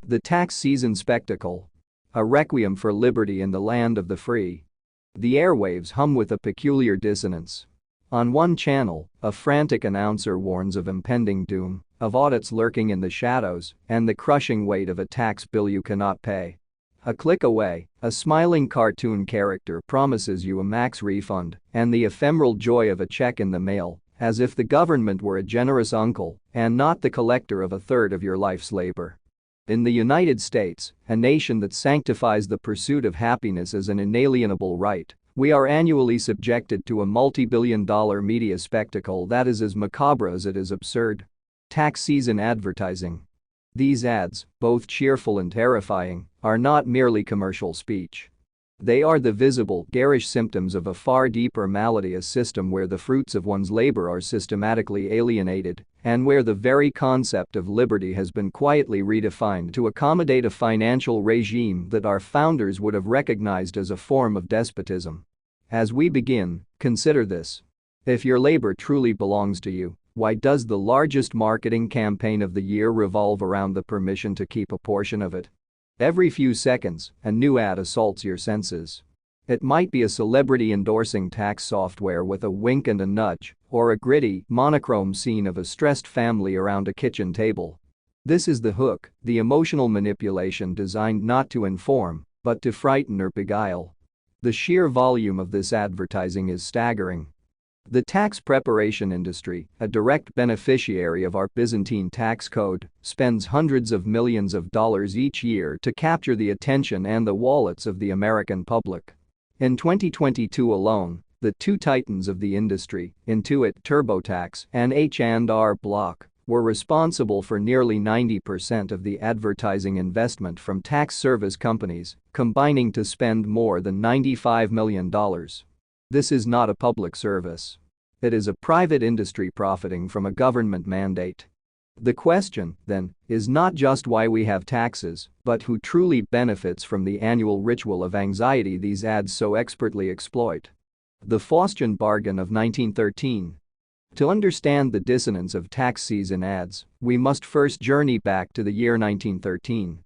The tax season spectacle. A requiem for liberty in the land of the free. The airwaves hum with a peculiar dissonance. On one channel, a frantic announcer warns of impending doom, of audits lurking in the shadows, and the crushing weight of a tax bill you cannot pay. A click away, a smiling cartoon character promises you a max refund and the ephemeral joy of a check in the mail, as if the government were a generous uncle and not the collector of a third of your life's labor. In the United States, a nation that sanctifies the pursuit of happiness as an inalienable right, we are annually subjected to a multi-billion-dollar media spectacle that is as macabre as it is absurd. Tax season advertising. These ads, both cheerful and terrifying, are not merely commercial speech. They are the visible, garish symptoms of a far deeper malady, a system where the fruits of one's labor are systematically alienated and where the very concept of liberty has been quietly redefined to accommodate a financial regime that our founders would have recognized as a form of despotism. As we begin, consider this. If your labor truly belongs to you, why does the largest marketing campaign of the year revolve around the permission to keep a portion of it? Every few seconds, a new ad assaults your senses. It might be a celebrity endorsing tax software with a wink and a nudge, or a gritty, monochrome scene of a stressed family around a kitchen table. This is the hook, the emotional manipulation designed not to inform, but to frighten or beguile. The sheer volume of this advertising is staggering. The tax preparation industry, a direct beneficiary of our Byzantine tax code, spends hundreds of millions of dollars each year to capture the attention and the wallets of the American public. In 2022 alone, the two titans of the industry, Intuit TurboTax and H&R Block, were responsible for nearly 90% of the advertising investment from tax service companies, combining to spend more than $95 million. This is not a public service. It is a private industry profiting from a government mandate. The question, then, is not just why we have taxes, but who truly benefits from the annual ritual of anxiety these ads so expertly exploit. The Faustian bargain of 1913. To understand the dissonance of tax season ads, we must first journey back to the year 1913.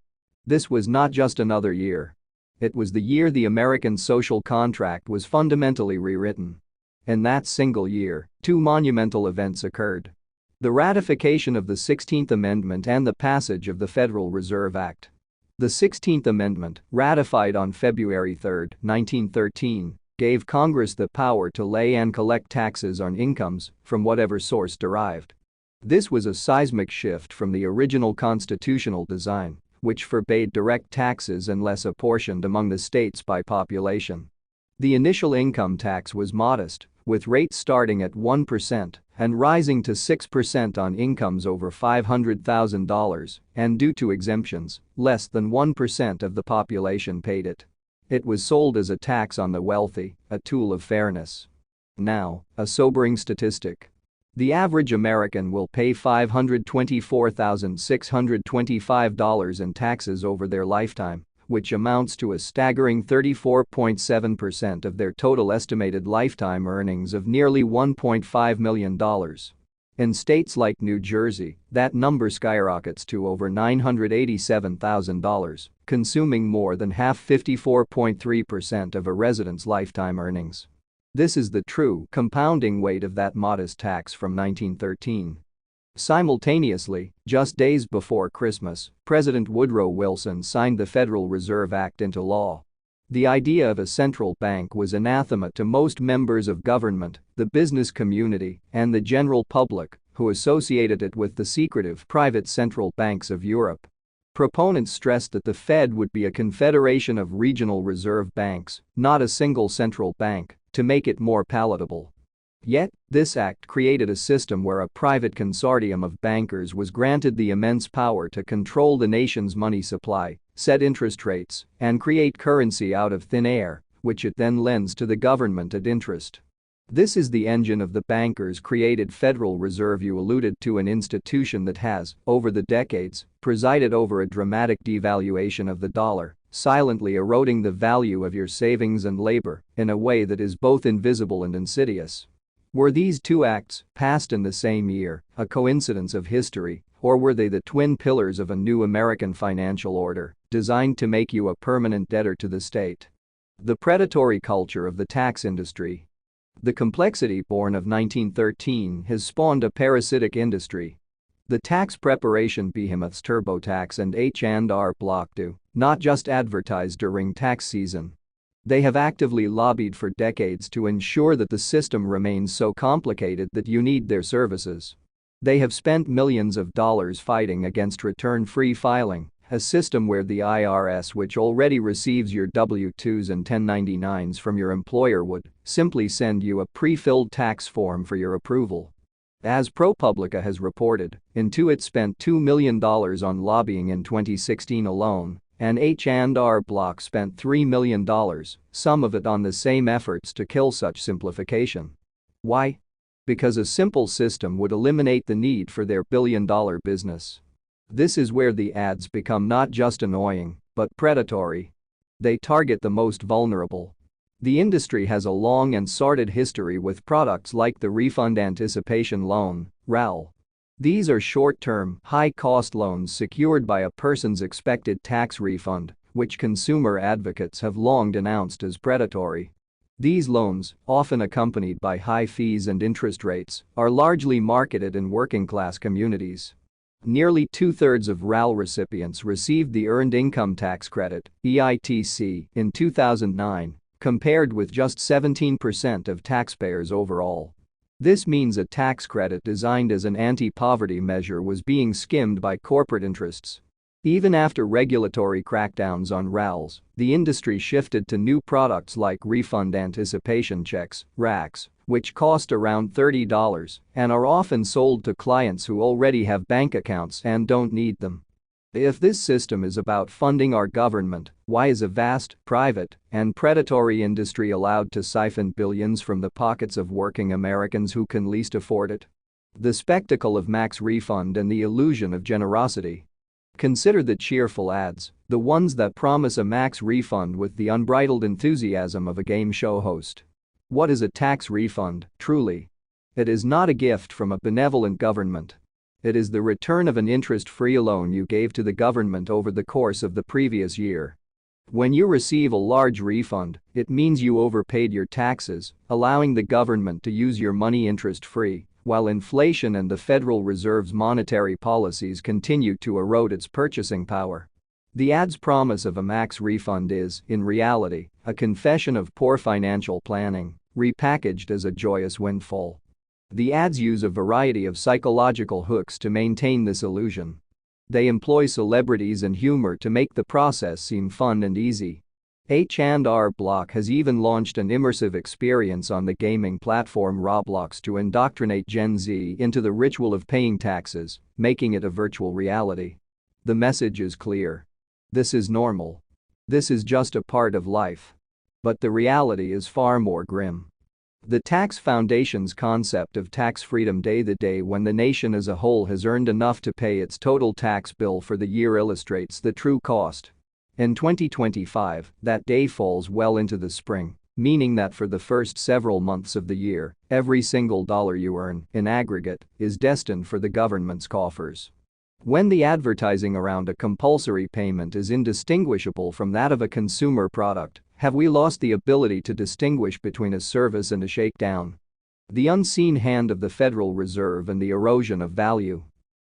This was not just another year. It was the year the American social contract was fundamentally rewritten. In that single year, two monumental events occurred. The ratification of the 16th Amendment and the passage of the Federal Reserve Act. The 16th Amendment, ratified on February 3, 1913, gave Congress the power to lay and collect taxes on incomes from whatever source derived. This was a seismic shift from the original constitutional design, which forbade direct taxes unless apportioned among the states by population. The initial income tax was modest, with rates starting at 1% and rising to 6% on incomes over $500,000, and due to exemptions, less than 1% of the population paid it. It was sold as a tax on the wealthy, a tool of fairness. Now, a sobering statistic. The average American will pay $524,625 in taxes over their lifetime, which amounts to a staggering 34.7% of their total estimated lifetime earnings of nearly $1.5 million. In states like New Jersey, that number skyrockets to over $987,000, consuming more than half, 54.3% of a resident's lifetime earnings. This is the true compounding weight of that modest tax from 1913. Simultaneously, just days before Christmas, President Woodrow Wilson signed the Federal Reserve Act into law. The idea of a central bank was anathema to most members of government, the business community, and the general public, who associated it with the secretive private central banks of Europe. Proponents stressed that the Fed would be a confederation of regional reserve banks, not a single central bank, to make it more palatable. Yet, this act created a system where a private consortium of bankers was granted the immense power to control the nation's money supply, set interest rates, and create currency out of thin air, which it then lends to the government at interest. This is the engine of the bankers created Federal Reserve. You alluded to an institution that has, over the decades, presided over a dramatic devaluation of the dollar, silently eroding the value of your savings and labor in a way that is both invisible and insidious. Were these two acts, passed in the same year, a coincidence of history, or were they the twin pillars of a new American financial order designed to make you a permanent debtor to the state? The predatory culture of the tax industry. The complexity born of 1913 has spawned a parasitic industry. The tax preparation behemoths TurboTax and H&R Block do not just advertise during tax season. They have actively lobbied for decades to ensure that the system remains so complicated that you need their services. They have spent millions of dollars fighting against return-free filing, a system where the IRS, which already receives your W-2s and 1099s from your employer, would simply send you a pre-filled tax form for your approval. As ProPublica has reported, Intuit spent $2 million on lobbying in 2016 alone, and H&R Block spent $3 million, some of it on the same efforts to kill such simplification. Why? Because a simple system would eliminate the need for their billion-dollar business. This is where the ads become not just annoying, but predatory. They target the most vulnerable. The industry has a long and sordid history with products like the Refund Anticipation Loan, RAL. These are short-term, high-cost loans secured by a person's expected tax refund, which consumer advocates have long denounced as predatory. These loans, often accompanied by high fees and interest rates, are largely marketed in working-class communities. Nearly two-thirds of RAL recipients received the Earned Income Tax Credit (EITC) in 2009, compared with just 17% of taxpayers overall. This means a tax credit designed as an anti-poverty measure was being skimmed by corporate interests. Even after regulatory crackdowns on RALs, the industry shifted to new products like refund anticipation checks, RACs, which cost around $30 and are often sold to clients who already have bank accounts and don't need them. If this system is about funding our government, why is a vast, private, and predatory industry allowed to siphon billions from the pockets of working Americans who can least afford it? The spectacle of max refund and the illusion of generosity. Consider the cheerful ads, the ones that promise a max refund with the unbridled enthusiasm of a game show host. What is a tax refund, truly? It is not a gift from a benevolent government. It is the return of an interest-free loan you gave to the government over the course of the previous year. When you receive a large refund, it means you overpaid your taxes, allowing the government to use your money interest-free, while inflation and the Federal Reserve's monetary policies continue to erode its purchasing power. The ad's promise of a max refund is, in reality, a confession of poor financial planning, repackaged as a joyous windfall. The ads use a variety of psychological hooks to maintain this illusion. They employ celebrities and humor to make the process seem fun and easy. H&R Block has even launched an immersive experience on the gaming platform Roblox to indoctrinate Gen Z into the ritual of paying taxes, making it a virtual reality. The message is clear. This is normal. This is just a part of life. But the reality is far more grim. The Tax Foundation's concept of tax freedom day, the day when the nation as a whole has earned enough to pay its total tax bill for the year, illustrates the true cost. In 2025, that day falls well into the spring, meaning that for the first several months of the year, every single dollar you earn, in aggregate, is destined for the government's coffers. When the advertising around a compulsory payment is indistinguishable from that of a consumer product, have we lost the ability to distinguish between a service and a shakedown? The unseen hand of the Federal Reserve and the erosion of value.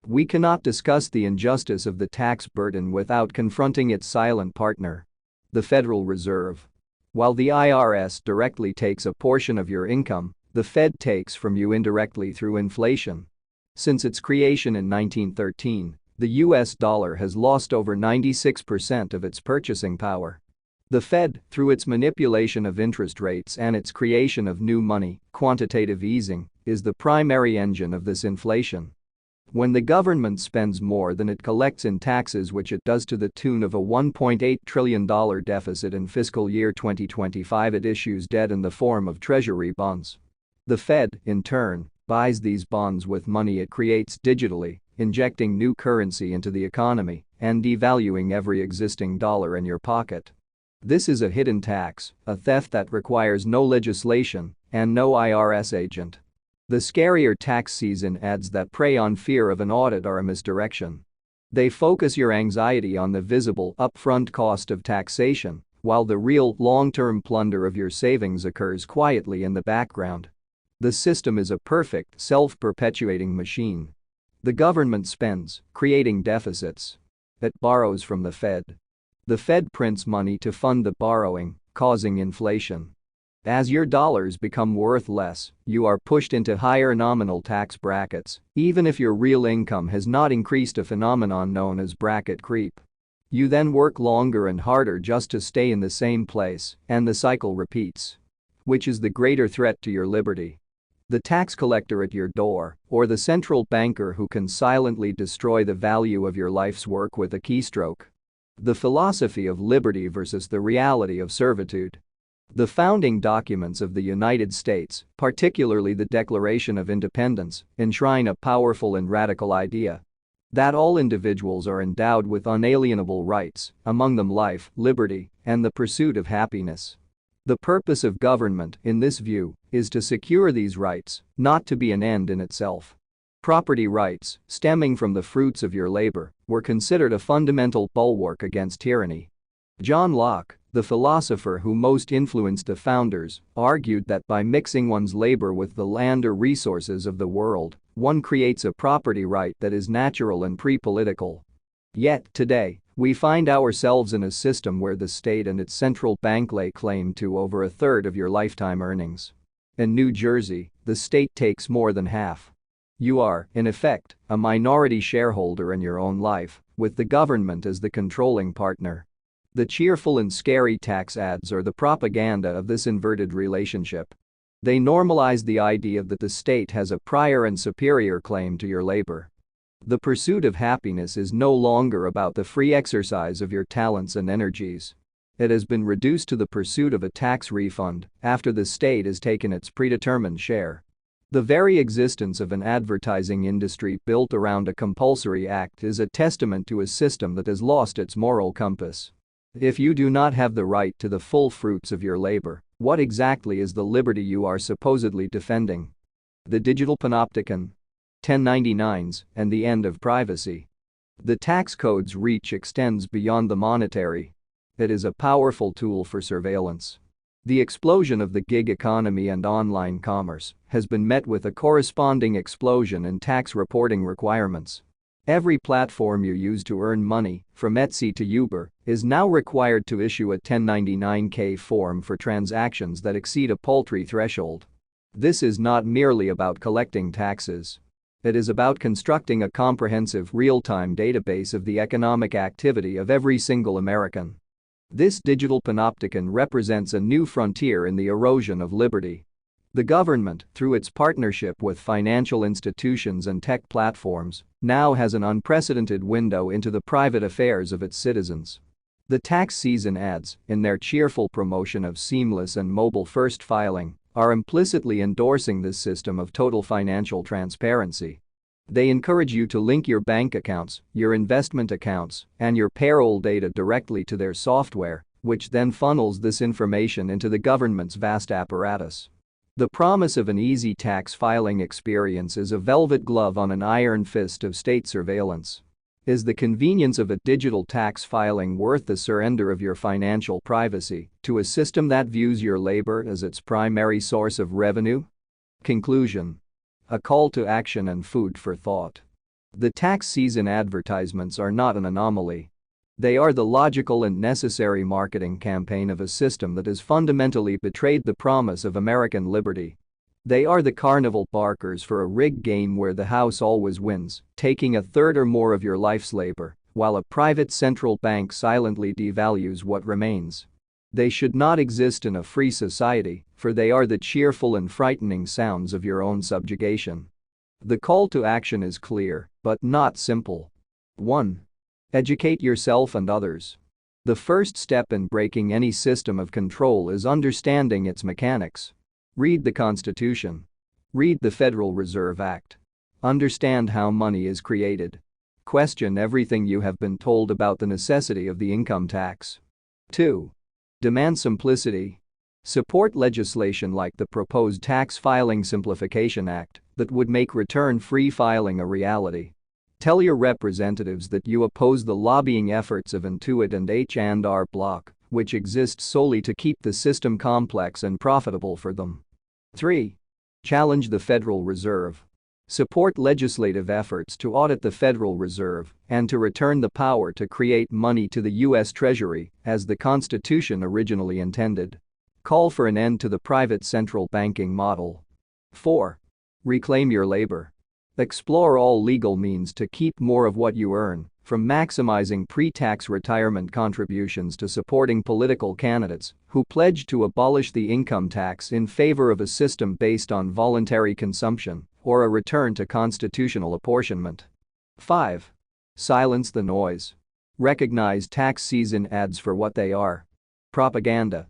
We cannot discuss the injustice of the tax burden without confronting its silent partner, the Federal Reserve. While the IRS directly takes a portion of your income, the Fed takes from you indirectly through inflation. Since its creation in 1913, the US dollar has lost over 96% of its purchasing power. The Fed, through its manipulation of interest rates and its creation of new money, quantitative easing, is the primary engine of this inflation. When the government spends more than it collects in taxes, which it does to the tune of a $1.8 trillion deficit in fiscal year 2025, it issues debt in the form of treasury bonds. The Fed, in turn, buys these bonds with money it creates digitally, injecting new currency into the economy and devaluing every existing dollar in your pocket. This is a hidden tax, a theft that requires no legislation and no IRS agent. The scarier tax season ads that prey on fear of an audit are a misdirection. They focus your anxiety on the visible, upfront cost of taxation, while the real, long-term plunder of your savings occurs quietly in the background. The system is a perfect, self-perpetuating machine. The government spends, creating deficits. It borrows from the Fed. The Fed prints money to fund the borrowing, causing inflation. As your dollars become worth less, you are pushed into higher nominal tax brackets, even if your real income has not increased, a phenomenon known as bracket creep. You then work longer and harder just to stay in the same place, and the cycle repeats. Which is the greater threat to your liberty? The tax collector at your door, or the central banker who can silently destroy the value of your life's work with a keystroke? The philosophy of liberty versus the reality of servitude. The founding documents of the United States, particularly the Declaration of Independence, enshrine a powerful and radical idea: that all individuals are endowed with unalienable rights, among them life, liberty, and the pursuit of happiness. The purpose of government, in this view, is to secure these rights, not to be an end in itself. Property rights, stemming from the fruits of your labor, were considered a fundamental bulwark against tyranny. John Locke, the philosopher who most influenced the founders, argued that by mixing one's labor with the land or resources of the world, one creates a property right that is natural and pre-political. Yet, today, we find ourselves in a system where the state and its central bank lay claim to over a third of your lifetime earnings. In New Jersey, the state takes more than half. You are, in effect, a minority shareholder in your own life, with the government as the controlling partner. The cheerful and scary tax ads are the propaganda of this inverted relationship. They normalize the idea that the state has a prior and superior claim to your labor. The pursuit of happiness is no longer about the free exercise of your talents and energies. It has been reduced to the pursuit of a tax refund after the state has taken its predetermined share. The very existence of an advertising industry built around a compulsory act is a testament to a system that has lost its moral compass. If you do not have the right to the full fruits of your labor, what exactly is the liberty you are supposedly defending? The digital panopticon, 1099s, and the end of privacy. The tax code's reach extends beyond the monetary. It is a powerful tool for surveillance. The explosion of the gig economy and online commerce has been met with a corresponding explosion in tax reporting requirements. Every platform you use to earn money, from Etsy to Uber, is now required to issue a 1099-K form for transactions that exceed a paltry threshold. This is not merely about collecting taxes. It is about constructing a comprehensive real-time database of the economic activity of every single American. This digital panopticon represents a new frontier in the erosion of liberty. The government, through its partnership with financial institutions and tech platforms, now has an unprecedented window into the private affairs of its citizens. The tax season ads, in their cheerful promotion of seamless and mobile-first filing, are implicitly endorsing this system of total financial transparency. They encourage you to link your bank accounts, your investment accounts, and your payroll data directly to their software, which then funnels this information into the government's vast apparatus. The promise of an easy tax filing experience is a velvet glove on an iron fist of state surveillance. Is the convenience of a digital tax filing worth the surrender of your financial privacy to a system that views your labor as its primary source of revenue? Conclusion. A call to action and food for thought. The tax season advertisements are not an anomaly. They are the logical and necessary marketing campaign of a system that has fundamentally betrayed the promise of American liberty. They are the carnival barkers for a rigged game where the house always wins, taking a third or more of your life's labor, while a private central bank silently devalues what remains. They should not exist in a free society, for they are the cheerful and frightening sounds of your own subjugation. The call to action is clear, but not simple. 1. Educate yourself and others. The first step in breaking any system of control is understanding its mechanics. Read the Constitution. Read the Federal Reserve Act. Understand how money is created. Question everything you have been told about the necessity of the income tax. 2. Demand simplicity. Support legislation like the proposed Tax Filing Simplification Act that would make return-free filing a reality. Tell your representatives that you oppose the lobbying efforts of Intuit and H&R Block, which exist solely to keep the system complex and profitable for them. 3. Challenge the Federal Reserve. Support legislative efforts to audit the Federal Reserve and to return the power to create money to the U.S. Treasury as the Constitution originally intended. Call for an end to the private central banking model. 4. Reclaim your labor. Explore all legal means to keep more of what you earn, from maximizing pre-tax retirement contributions to supporting political candidates who pledge to abolish the income tax in favor of a system based on voluntary consumption or a return to constitutional apportionment. 5. Silence the noise. Recognize tax season ads for what they are: propaganda.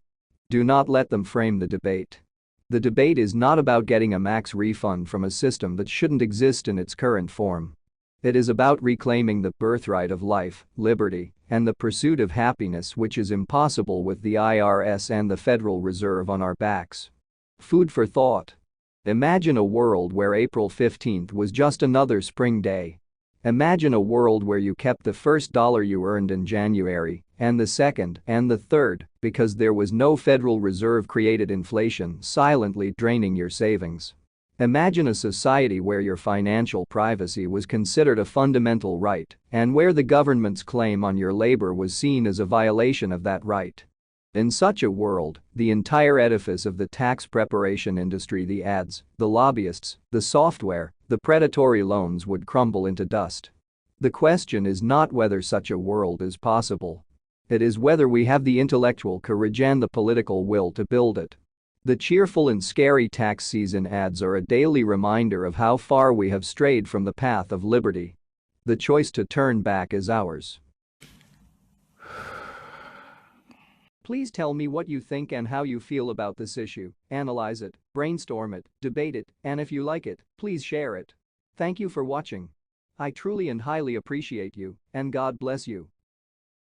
Do not let them frame the debate. The debate is not about getting a max refund from a system that shouldn't exist in its current form. It is about reclaiming the birthright of life, liberty, and the pursuit of happiness, which is impossible with the IRS and the Federal Reserve on our backs. Food for thought. Imagine a world where April 15th was just another spring day. Imagine a world where you kept the first dollar you earned in January and the second and the third because there was no Federal Reserve-created inflation silently draining your savings. Imagine a society where your financial privacy was considered a fundamental right and where the government's claim on your labor was seen as a violation of that right. In such a world, the entire edifice of the tax preparation industry, the ads, the lobbyists, the software, the predatory loans would crumble into dust. The question is not whether such a world is possible. It is whether we have the intellectual courage and the political will to build it. The cheerful and scary tax season ads are a daily reminder of how far we have strayed from the path of liberty. The choice to turn back is ours. Please tell me what you think and how you feel about this issue. Analyze it, brainstorm it, debate it, and if you like it, please share it. Thank you for watching. I truly and highly appreciate you, and God bless you.